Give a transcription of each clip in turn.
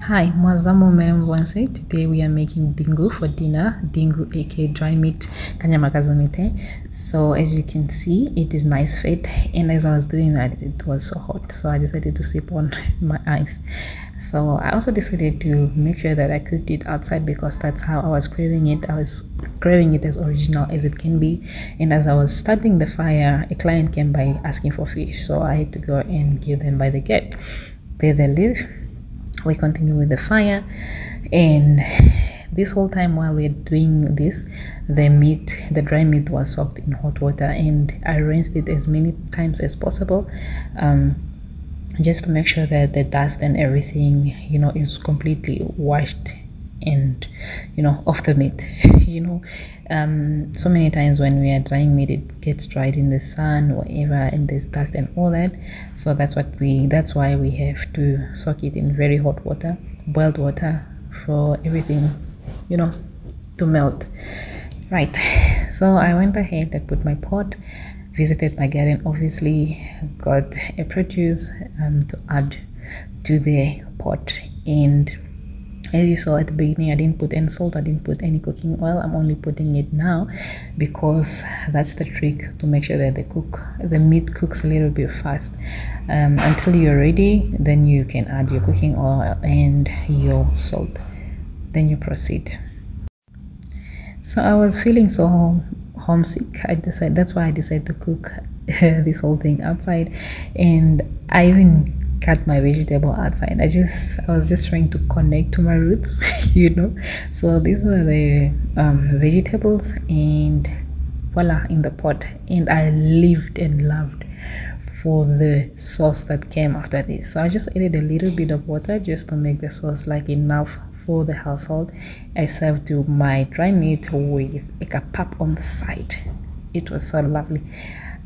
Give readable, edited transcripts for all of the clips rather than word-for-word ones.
Hi, Mwazamo Melemwanse. Today we are making dingo for dinner. Dingo aka dry meat kanyamagazomite. So as you can see, it is nice fit, and as I was doing that, it was so hot, so I decided to sip on my eyes. So I also decided to make sure that I cooked it outside because that's how I was craving it. I was craving it as original as it can be, and as I was starting the fire, a client came by asking for fish, so I had to go and give them by the gate. There they live. We continue with the fire, and this whole time while we're doing this, the dry meat was soaked in hot water, and I rinsed it as many times as possible, just to make sure that the dust and everything, is completely washed and off the meat. So many times when we are drying meat, it gets dried in the sun, whatever, and there's dust and all that. So that's why we have to soak it in very hot water, boiled water, for everything to melt. Right, so I went ahead and put my pot, visited my garden, obviously got a produce to add to the pot. And as you saw at the beginning, I didn't put any salt, I didn't put any cooking oil. I'm only putting it now because that's the trick to make sure that the meat cooks a little bit fast. Until you're ready, then you can add your cooking oil and your salt, then you proceed. So I was feeling so homesick. That's why I decided to cook this whole thing outside, and I even cut my vegetable outside. I was just trying to connect to my roots. So these are the vegetables, and voila, in the pot. And I lived and loved for the sauce that came after this. So I just added a little bit of water just to make the sauce like enough for the household. I served my dry meat with a kapap on the side. It was so lovely.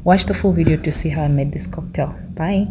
Watch the full video to see how I made this cocktail. Bye.